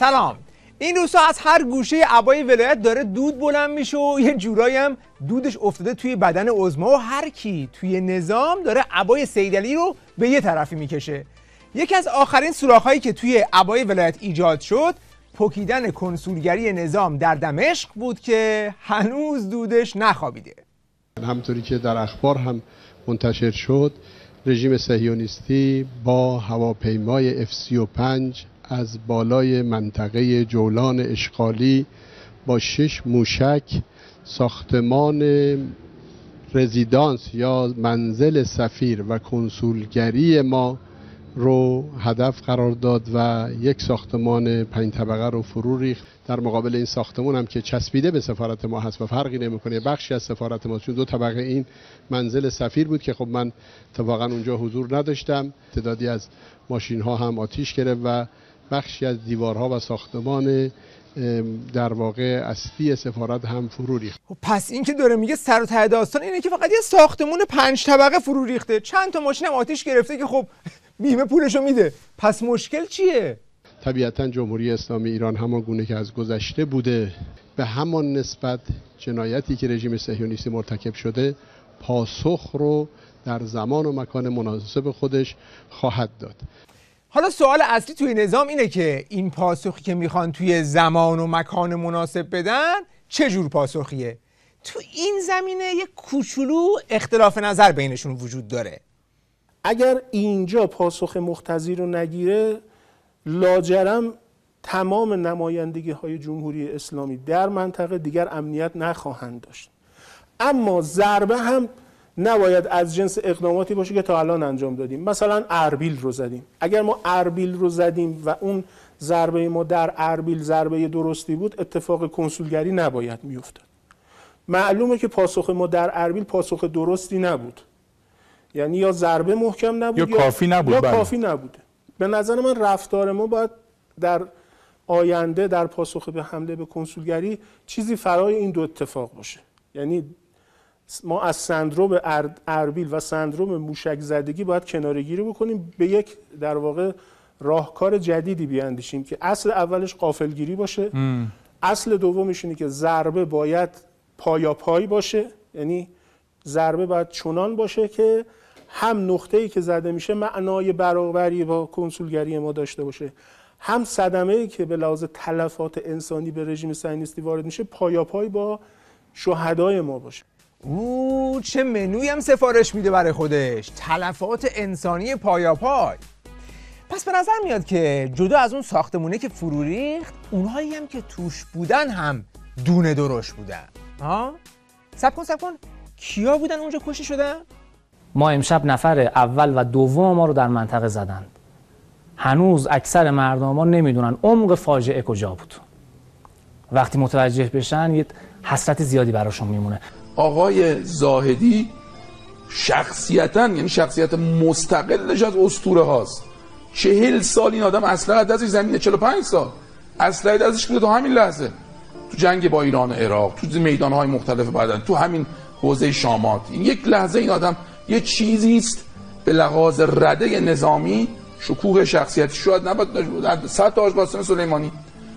سلام. این روزها از هر گوشه عبای ولایت داره دود بلند میشه و یه جورایی هم دودش افتاده توی بدن عظما و هر کی توی نظام داره عبای سیدعلی رو به یه طرفی میکشه. یکی از آخرین سوراخ‌هایی که توی عبای ولایت ایجاد شد پکیدن کنسولگری نظام در دمشق بود که هنوز دودش نخوابیده. همونطوری که در اخبار هم منتشر شد، رژیم صهیونیستی با هواپیمای F-35 از بالای منطقه جولان اشغالی با 6 موشک ساختمان رزیدانس یا منزل سفیر و کنسولگری ما رو هدف قرار داد و یک ساختمان 5 طبقه رو فرو ریخت. در مقابل این ساختمان هم که چسبیده به سفارت ما هست و فرقی نمیکنه، بخشی از سفارت ما، چون 2 طبقه این منزل سفیر بود که خب من اتفاقا اونجا حضور نداشتم، تعدادی از ماشین ها هم آتیش گرفت و بخشی از دیوارها و ساختمان در واقع اصلی سفارت هم فرو ریخت. پس این که داره میگه سر و ته داستان اینه که فقط یه ساختمون 5 طبقه فرو ریخته، چند تا ماشین هم آتیش گرفته که خب بیمه پولشو میده. پس مشکل چیه؟ طبیعتا جمهوری اسلامی ایران همان گونه که از گذشته بوده به همان نسبت جنایتی که رژیم صهیونیستی مرتکب شده پاسخ رو در زمان و مکان مناسب خودش خواهد داد. حالا سوال اصلی توی نظام اینه که این پاسخی که میخوان توی زمان و مکان مناسب بدن چه جور پاسخیه؟ تو این زمینه یه کوچولو اختلاف نظر بینشون وجود داره. اگر اینجا پاسخ مقتضی رو نگیره، لاجرم تمام نمایندگی های جمهوری اسلامی در منطقه دیگر امنیت نخواهند داشت. اما ضربه هم نباید از جنس اقداماتی باشه که تا الان انجام دادیم. مثلا اربیل رو زدیم. اگر ما اربیل رو زدیم و اون ضربه ما در اربیل ضربه درستی بود، اتفاق کنسولگری نباید میافتاد. معلومه که پاسخ ما در اربیل پاسخ درستی نبود. یعنی یا ضربه محکم نبود یا کافی نبود. یا کافی نبوده. به نظر من رفتار ما باید در آینده در پاسخ به حمله به کنسولگری چیزی فرای این دو اتفاق باشه. یعنی ما از سندروم اربیل و سندروم موشک زدگی باید کناره‌گیری بکنیم، به یک در واقع راهکار جدیدی بیاندیشیم که اصل اولش غافلگیری باشه. اصل دومش اینه که ضربه باید پایاپای باشه، یعنی ضربه باید چنان باشه که هم نقطه‌ای که زده میشه معنای برابری با کنسولگری ما داشته باشه، هم صدمه‌ای که به لحاظ تلفات انسانی به رژیم صهیونیستی وارد میشه پایاپای با شهدای ما باشه. چه منوی هم سفارش میده برای خودش، تلفات انسانی پایاپای. پس به نظر میاد که جدا از اون ساختمونه که فرو ریخت، اونهایی هم که توش بودن هم دونه درشت بودن. صبر کن کیا بودن اونجا کشته شدن؟ ما امشب نفر اول و دوم ما رو در منطقه زدند. هنوز اکثر مردم ما نمیدونن عمق فاجعه کجا بود. وقتی متوجه بشن یه حسرت زیادی براشون میمونه. آقای زاهدی شخصیتاً، یعنی شخصیت مستقلش از اسطوره هاست. 40 سال این آدم اسلحه دستش زمینه، 45 سال اسلحه دستش بوده تا همین لحظه، تو جنگ با ایران و عراق، تو میدانهای مختلف بعدن، تو همین حوزه شامات. این یک لحظه این آدم یه چیزی است به لحاظ رده نظامی، شکوه شخصیتی شاید نباید 100 تا قاسم سلیمانی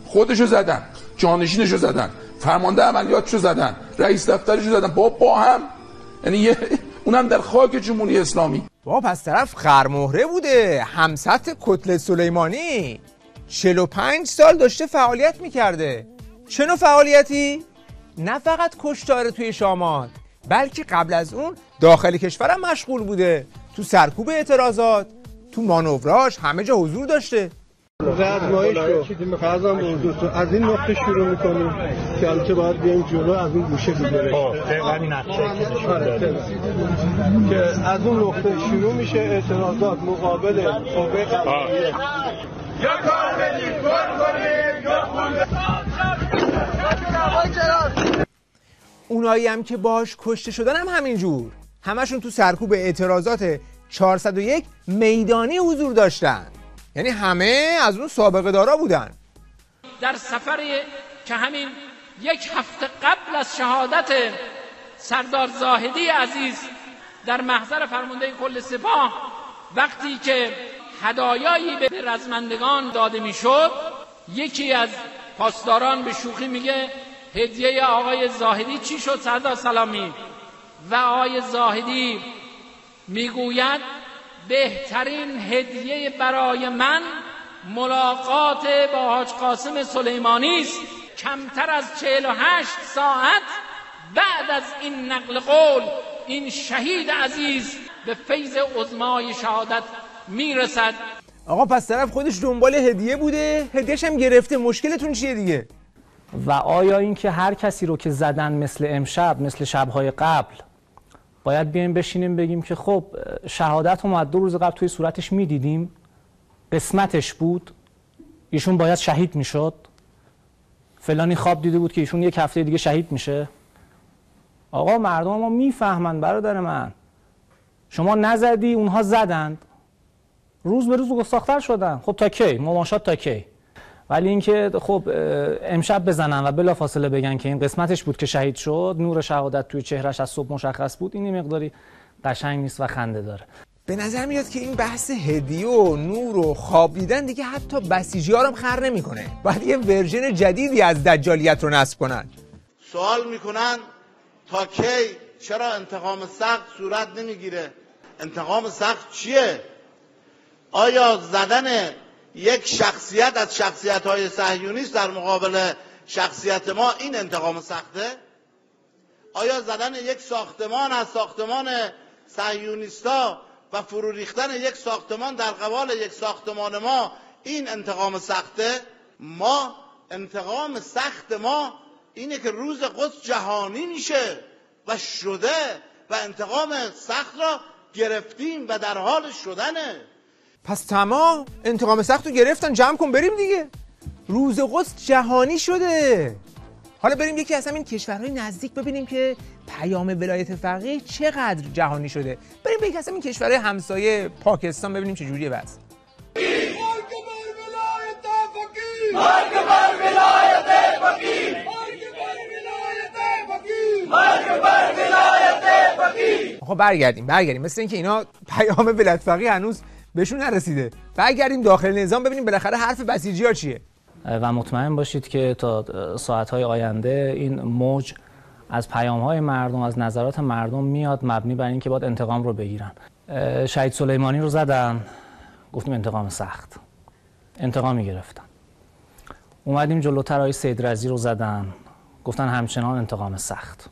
خودشو زدن، جانشینشو زدن، فرمانده عملیاتشو زدن، رئیس دفترشو زدن با هم، یعنی اونم در خاک جمهوری اسلامی. پس طرف خرمهره بوده، همسط کتله سلیمانی 45 سال داشته فعالیت میکرده. چه نوع فعالیتی؟ نه فقط کشتار توی شامات، بلکه قبل از اون داخل کشورم مشغول بوده، تو سرکوب اعتراضات، تو مانوراش همه جا حضور داشته. رزمایش رو فرضاً بزرگتون از این نقطه شروع میکنیم که البته باید بیایم جلو، از این گوشه گذاریم همین نقشه که نشون داده که از اون نقطه شروع میشه اعتراضات مقابل قوه قضاییه. یا کار بدید کار کنید یا خونده. اونایی هم که باش کشته شدن هم همینجور، همشون تو سرکوب اعتراضات 401 میدانی حضور داشتن، یعنی همه از اون سابقه دارا بودن. در سفری که همین 1 هفته قبل از شهادت سردار زاهدی عزیز در محضر فرمانده کل سپاه، وقتی که هدایایی به رزمندگان داده میشد، یکی از پاسداران به شوخی میگه هدیه آقای زاهدی چی شد سردار سلامی؟ و آقای زاهدی میگوید بهترین هدیه برای من ملاقات با حاج قاسم سلیمانی است. کمتر از 48 ساعت بعد از این نقل قول این شهید عزیز به فیض عظمای شهادت میرسد. آقا پس طرف خودش دنبال هدیه بوده، هدیه‌ش هم گرفته، مشکلتون چیه دیگه؟ و آیا این که هر کسی رو که زدن مثل امشب، مثل شب‌های قبل، باید بیایم بشینیم بگیم که خب شهادت رو ما 2 روز قبل توی صورتش میدیدیم، قسمتش بود، ایشون باید شهید میشد، فلانی خواب دیده بود که ایشون 1 هفته دیگه شهید میشه؟ آقا مردم ما میفهمن برادر من، شما نزدی اونها زدند، روز به روز گستاخ‌تر شدن. خب تا کی؟ مماشات تا کی؟ ولی اینکه خب امشب بزنن و بلافاصله بگن که این قسمتش بود که شهید شد، نور شهادت توی چهرش از صبح مشخص بود، این مقداری قشنگ نیست و خنده داره. به نظر میاد که این بحث هدیه و نور و خواب دیدن دیگه حتی بسیجی‌ها رو هم خر نمی‌کنه. باید یه ورژن جدیدی از دجالیت رو نصب کنن. سوال میکنن تا کی؟ چرا انتقام سخت صورت نمیگیره؟ انتقام سخت چیه؟ آیا زدن یک شخصیت از شخصیت‌های صهیونیست در مقابل شخصیت ما این انتقام سخته؟ آیا زدن یک ساختمان از ساختمان صهیونیستا و فرو ریختن یک ساختمان در قبال یک ساختمان ما این انتقام سخته؟ ما انتقام سخت ما اینه که روز قدس جهانی میشه و شده و انتقام سخت را گرفتیم و در حال شدنه. پس تمام انتقام سخت رو گرفتن، جمع کن بریم دیگه. روز قدس جهانی شده. حالا بریم یکی از همین کشورهای نزدیک ببینیم که پیام ولایت فقیه چقدر جهانی شده. بریم یکی از همین کشورهای همسایه پاکستان ببینیم چه جوریه بس. آقا برگردیم مثل اینکه اینا پیام ولایت فقیه هنوز بهشون نرسیده. برگردیم داخل نظام ببینیم بالاخره حرف بسیجی‌ها چیه. و مطمئن باشید که تا ساعت‌های آینده این موج از پیام‌های مردم، از نظرات مردم میاد مبنی بر اینکه باید انتقام رو بگیرن. شهید سلیمانی رو زدن، گفتیم انتقام سخت، انتقامی گرفتن. اومدیم جلوتر آقای سید رضی رو زدن، گفتن همچنان انتقام سخت.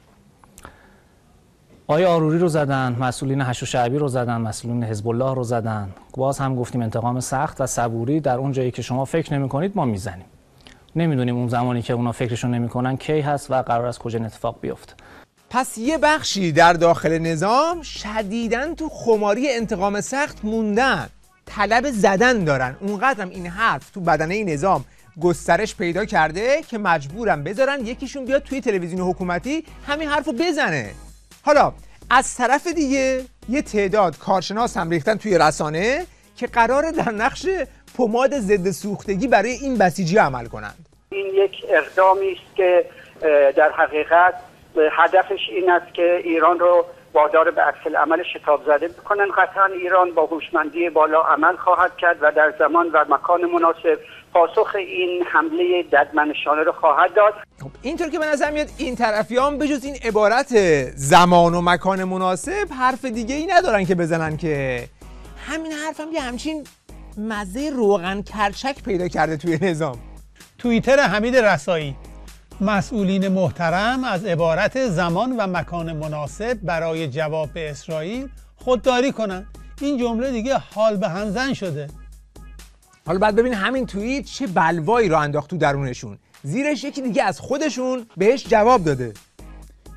آقای آروری رو زدن، مسئولین حشو شعبی رو زدن، مسئولین حزب الله رو زدن، باز هم گفتیم انتقام سخت و صبوری، در اون جایی که شما فکر نمی‌کنید ما میزنیم. نمیدونیم اون زمانی که اونا فکرشون نمی‌کنن کی هست و قرار است کجا اتفاق بیفته. پس یه بخشی در داخل نظام شدیداً تو خماری انتقام سخت موندن، طلب زدن دارن. اونقدرم این حرف تو بدنه نظام گسترش پیدا کرده که مجبورن بذارن یکیشون بیاد توی تلویزیون حکومتی همین حرفو بزنه. حالا از طرف دیگه یه تعداد کارشناس هم ریختن توی رسانه که قراره در نقش پماد ضد سوختگی برای این بسیجی عمل کنند. این یک اقدامی است که در حقیقت هدفش این است که ایران رو وادار به عکس العمل شتاب زده بکنن. قطعا ایران با هوشمندی بالا عمل خواهد کرد و در زمان و مکان مناسب پاسخ این حمله ددمنشانه رو خواهد داد. اینطور که به نظر میاد این طرفیان به جز این عبارت زمان و مکان مناسب حرف دیگه ای ندارن که بزنن، که همین حرف هم یه همچین مزه روغن کرچک پیدا کرده توی نظام. توییتر حمید رسایی: مسئولین محترم از عبارت زمان و مکان مناسب برای جواب به اسرائیل خودداری کنند. این جمله دیگه حال به هم زن شده. حالا بعد ببین همین توییت چه بلوایی رو انداخت تو درونشون. زیرش یکی دیگه از خودشون بهش جواب داده.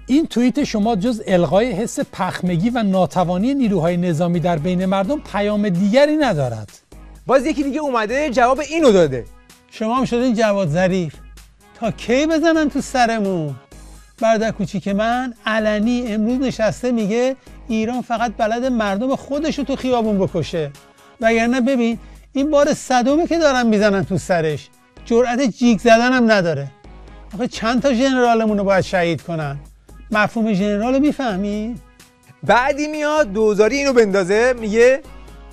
این توییت شما جز الغای حس پخمگی و ناتوانی نیروهای نظامی در بین مردم پیام دیگری ندارد. باز یکی دیگه اومده جواب اینو داده. شما هم شدین جواد ظریف. تا کی بزنن تو سرمون؟ برادر کوچیک من علنی امروز نشسته میگه ایران فقط بلد مردم خودشو تو خیابون بکشه، وگرنه ببین این بار صدومه که دارن میزنن تو سرش، جرأت جیگ زدن هم نداره. آخه چند تا ژنرالمون رو باید شهید کنن؟ مفهوم ژنرال رو میفهمی؟ بعدی میاد دوزاری اینو بندازه، میگه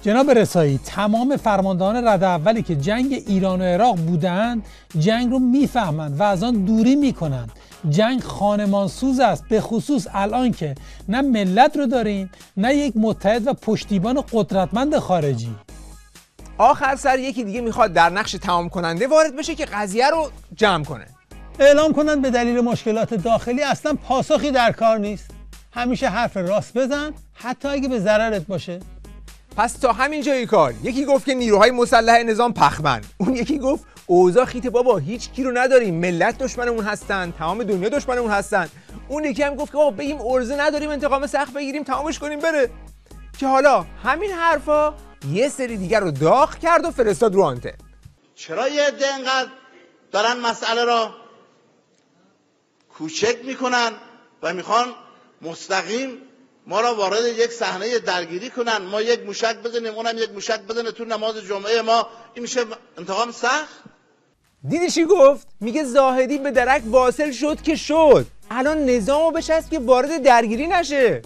جناب رسایی، تمام فرماندهان رده اولی که جنگ ایران و عراق بودند جنگ رو میفهمند و از آن دوری میکنند. جنگ خانمانسوز است، به خصوص الان که نه ملت رو داریم نه یک متحد و پشتیبان قدرتمند خارجی. آخر سر یکی دیگه میخواد در نقش تمام کننده وارد بشه که قضیه رو جمع کنه. اعلام کنند به دلیل مشکلات داخلی اصلا پاسخی در کار نیست. همیشه حرف راست بزن حتی اگه به ضررت باشه. پس تا همین جای کار یکی گفت که نیروهای مسلح نظام پخمن، اون یکی گفت اوضاع خیته بابا، هیچ کی رو نداریم، ملت دشمنمون هستن، تمام دنیا دشمنمون هستن. اون یکی هم گفت که بابا بگیم ارزه نداریم، انتقام سخت بگیریم، تمامش کنیم بره. که حالا همین حرفا یه سری دیگر رو داغ کرد و فرستاد رو آنتن. چرا یه عده اینقدر دارن مسئله را کوچک میکنن و میخوان مستقیم ما را وارد یک صحنه درگیری کنن، ما یک موشک بزنیم اونم یک موشک بزنه تو نماز جمعه ما، این میشه انتقام سخت؟ دیدی چی گفت؟ میگه زاهدی به درک واصل شد که شد، الان نظامو بچسب که وارد درگیری نشه.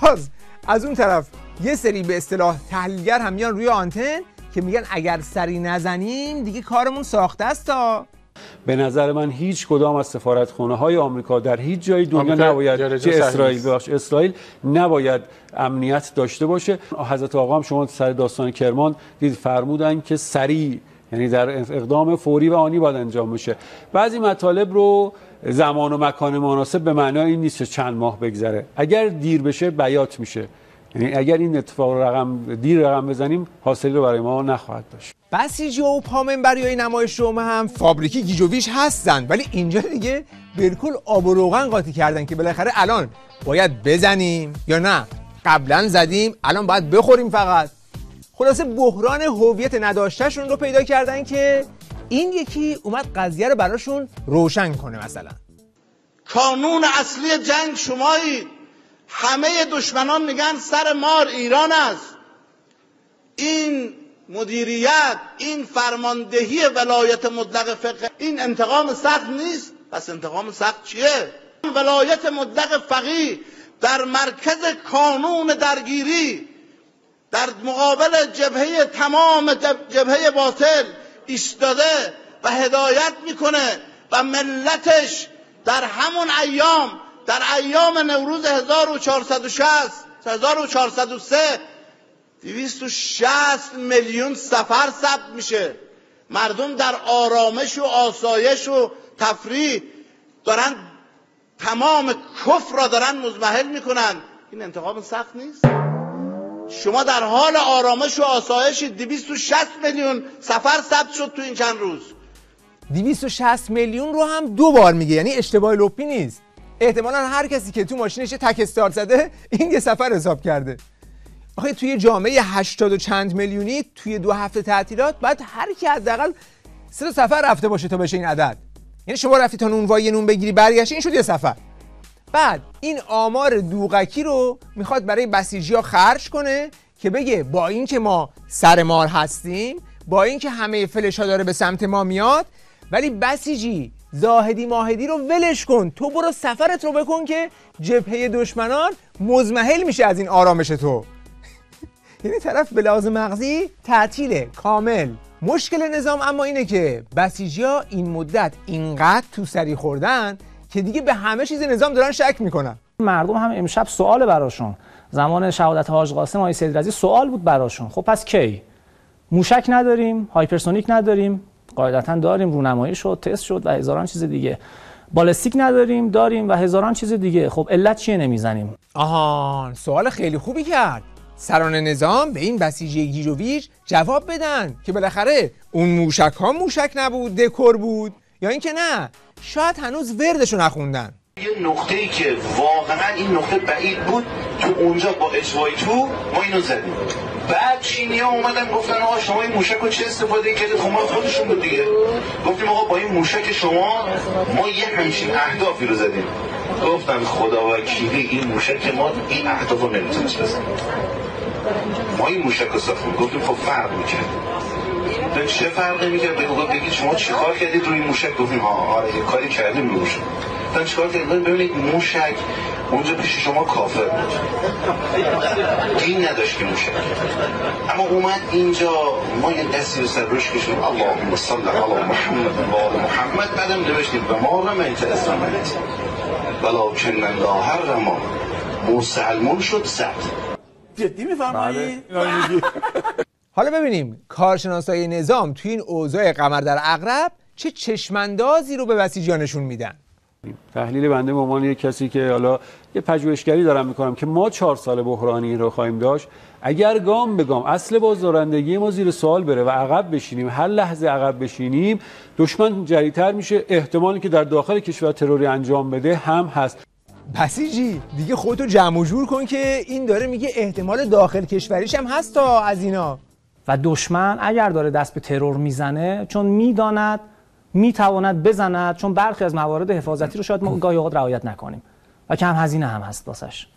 باز از اون طرف یه سری به اصطلاح تحلیلگر هم میان روی آنتن که میگن اگر سری نزنیم دیگه کارمون ساخته است. تا به نظر من هیچ کدام از سفارتخانه‌های آمریکا در هیچ جای دنیا نباید، چه اسرائیل نباید امنیت داشته باشه. حضرت آقا هم شما سر داستان کرمان دید فرمودن که سریع، یعنی در اقدام فوری و آنی باید انجام بشه. بعضی مطالب رو زمان و مکان مناسب به معنای این نیست چند ماه بگذره، اگر دیر بشه بیات میشه. یعنی اگر این اتفاق دیر رقم بزنیم حاصلی رو برای ما نخواهد داشت. بسیجی‌ها و پامنبریای نمایش جمعه هم فابریکی گیجویچ هستن، ولی اینجا دیگه بالکل آب و روغن قاطی کردن که بالاخره الان باید بزنیم یا نه، قبلا زدیم الان باید بخوریم فقط. خلاصه بحران هویت نداشتهشون رو پیدا کردن که این یکی اومد قضیه رو براشون روشن کنه. مثلا کانون اصلی جنگ شمایی، همه دشمنان میگن سر مار ایران است. این مدیریت، این فرماندهی ولایت مطلق فقیه، این انتقام سخت نیست؟ پس انتقام سخت چیه؟ ولایت مطلق فقیه در مرکز کانون درگیری در مقابل جبهه تمام جبهه باطل ایستاده و هدایت میکنه و ملتش در همون ایام، در ایام نوروز 1403 260 میلیون سفر ثبت میشه. مردم در آرامش و آسایش و تفریح دارن تمام کفر را دارن مزمحل میکنن. این انتقام سخت نیست؟ شما در حال آرامش و آسایش 260 میلیون سفر ثبت شد تو این چند روز. 260 میلیون رو هم دو بار میگه، یعنی اشتباه لپی نیست. احتمالاً هر کسی که تو ماشینش تک استارت زده این یه سفر حساب کرده. آخه توی جامعه 80 و چند میلیونی توی 2 هفته تعطیلات بعد هر کی حداقل 3 سفر رفته باشه تا بشه این عدد. یعنی شما رفتی تا نونوایی نون بگیری برگشتی، این شد یه سفر. بعد این آمار دوغکی رو میخواد برای بسیجی‌ها خرج کنه که بگه با این که ما سر مار هستیم، با این که همه فلش‌ها داره به سمت ما میاد، ولی بسیجی زاهدی ماهدی رو ولش کن، تو برو سفرت رو بکن که جبهه دشمنان مزمحل میشه از این آرامش تو. یعنی طرف به لحاظ مغزی تعطیل کامل. مشکل نظام اما اینه که بسیجی‌ها این مدت اینقدر تو سری خوردن که دیگه به همه چیز نظام دارن شک میکنن. مردم هم امشب سوال براشون، زمان شهادت حاج قاسم آقای سید رضی سوال بود براشون. خب پس کی؟ موشک نداریم، هایپرسونیک نداریم، قاعدتا داریم، رونمایی شد، تست شد و هزاران چیز دیگه. بالستیک نداریم، داریم و هزاران چیز دیگه. خب علت چیه نمیزنیم؟ آهان، سوال خیلی خوبی کرد. سران نظام به این بسیجی گیجویچ جواب بدن که بالاخره اون موشک ها موشک نبود، دکور بود، یا اینکه نه شاید هنوز وردشو نخوندن. یه نقطه‌ای که واقعا این نقطه بعید بود، تو اونجا با اجوای تو ما اینو زدیم. بعد چینی‌ها اومدن گفتن آقا شما این موشک رو چه استفاده کردید؟ خب ما خودشون بود دیگه. گفتیم آقا با این موشک شما ما یه همچین اهدافی رو زدیم. گفتن خدا وکیلی این موشک ما این اهداف رو نمیتونست بزنه. ما این موشک رو ساختیم. گفتیم خب فرق می‌کنه. چه فرقی می‌کرد؟ بگید شما چیکار کردید روی موشک؟ گفتیم آره یه کاری کردیم روی موشک. چیکار کردیم؟ ببینید موشک اونجا پیش شما کافر بود، دین نداشت که موشک. اما اومد اینجا ما یه دستی رو سر روش کشیم اللهم صل علی محمد و آل محمد، بعدم نوشتیم و ما رمیت اذ رمیت ولکن الله حرم، مسلمون شد صد. جدی میفرمایی؟ حالا ببینیم کارشناسای نظام توی این اوضاع قمر در عقرب چه چشماندازی رو به بسیجیانشون میدن. تحلیل بنده به عنوان یک کسی که حالا یه پژوهشگری دارم میکنم که ما 4 سال بحرانی رو خواهیم داشت، اگر گام به گام اصل بازدارندگی ما زیر سوال بره و عقب بشینیم، هر لحظه عقب بشینیم، دشمن جری‌تر میشه، احتمالی که در داخل کشور تروری انجام بده هم هست. بسیجی دیگه خودتو جمع و جور کن که این داره میگه احتمال داخل کشوریش هم هست تا از اینا. و دشمن اگر داره دست به ترور میزنه چون میداند میتواند بزند، چون برخی از موارد حفاظتی رو شاید ما گاهی اوقات رعایت نکنیم و کم هزینه هم هست واسش.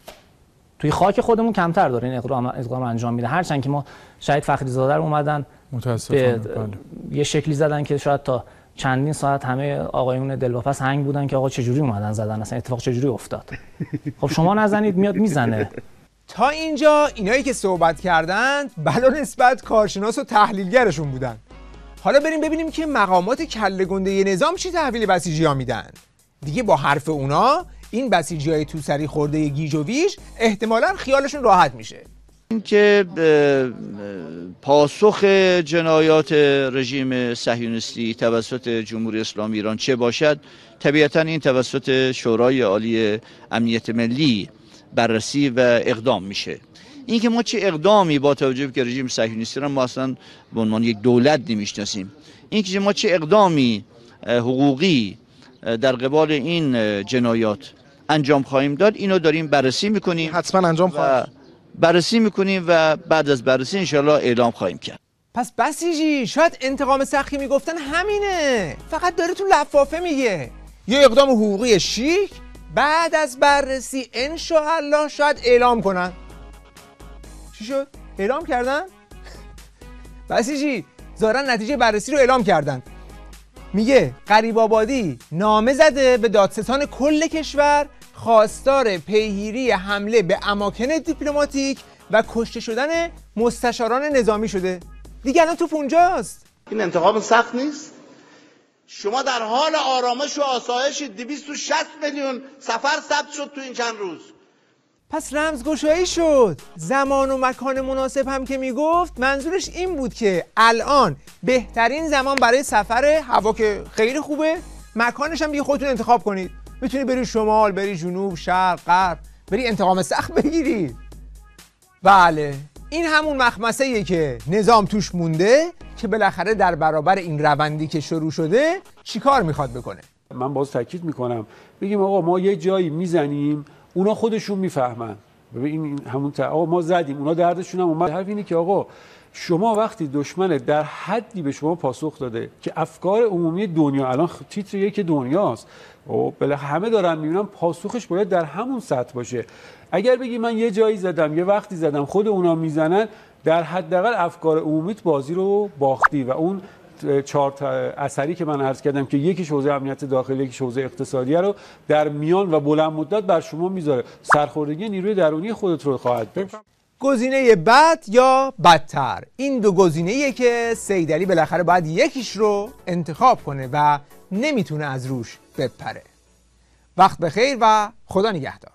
توی خاک خودمون کمتر داره این اقدام انجام میده، هرچند که ما شهید فخری زاده رو اومدن به یه شکلی زدن که شاید تا چندین ساعت همه آقایون دلواپس هنگ بودن که آقا چجوری اومدن زدن، اصلا اتفاق چجوری افتاد. خب شما نزنید میاد میزنه. تا اینجا اینایی که صحبت کردند بلا نسبت کارشناس و تحلیلگرشون بودن. حالا بریم ببینیم که مقامات کله گنده نظام چی تحویل بسیجی‌ها میدن. دیگه با حرف اونا این بسیجی‌های تو سری خورده گیج و ویژ احتمالاً خیالشون راحت میشه. اینکه پاسخ جنایات رژیم صهیونیستی توسط جمهوری اسلامی ایران چه باشد، طبیعتاً این توسط شورای عالی امنیت ملی بررسی و اقدام میشه. اینکه ما چه اقدامی با توجه به رژیم صهیونیستی را ما اصلا به عنوان یک دولت نمیشناسیم، اینکه ما چه اقدامی حقوقی در قبال این جنایات انجام خواهیم داد، اینو داریم بررسی میکنیم. حتما انجام خواهیم بررسی میکنیم و بعد از بررسی انشالله اعلام خواهیم کرد. پس بسیجی شاید انتقام سخی میگفتن همینه، فقط داره تو لفافه میگه. یه اقدام حقوقی شیک بعد از بررسی انشاءالله شاید اعلام کنن. چی شد؟ اعلام کردن؟ بسیجی ظاهرا نتیجه بررسی رو اعلام کردن. میگه غریب‌آبادی نامه زده به دادستان کل کشور خواستار پیگیری حمله به اماکن دیپلماتیک و کشته شدن مستشاران نظامی شده. دیگه الان توپ اونجاست. این انتقام سخت نیست؟ شما در حال آرامش و آسایش 260 میلیون سفر ثبت شد تو این چند روز. پس رمزگشایی شد. زمان و مکان مناسب هم که میگفت منظورش این بود که الان بهترین زمان برای سفر، هوا که خیلی خوبه، مکانش هم دیگه خودتون انتخاب کنید. میتونی بری شمال، بری جنوب، شرق، غرب، بری انتقام سخت بگیری. بله این همون مخمسه‌ایه که نظام توش مونده که بالاخره در برابر این روندی که شروع شده چیکار میخواد بکنه. من باز تاکید میکنم بگیم آقا ما یه جایی میزنیم اونا خودشون میفهمن. ببین این همون آقا ما زدیم اونا دردشون هم اومد. حرف اینه که آقا شما وقتی دشمن در حدی به شما پاسخ داده که افکار عمومی دنیا الان تیتر یک دنیاست و بالاخره همه دارن میبینن، پاسخش باید در همون سطح باشه. اگر بگی من یه جایی زدم یه وقتی زدم خود اونا میزنن، در حداقل افکار عمومیت بازی رو باختی و اون 4 اثری که من عرض کردم که یکی حوزه امنیت داخلی، یکی حوزه اقتصادی رو در میان و بلند مدت بر شما میذاره. سرخوردگی نیروی درونی خودت رو خواهد داشت. گزینه بد یا بدتر، این دو گزینه‌ایه که صیدلی بالاخره باید یکیش رو انتخاب کنه و نمیتونه از روش بپره. وقت بخیر و خدا نگهدار.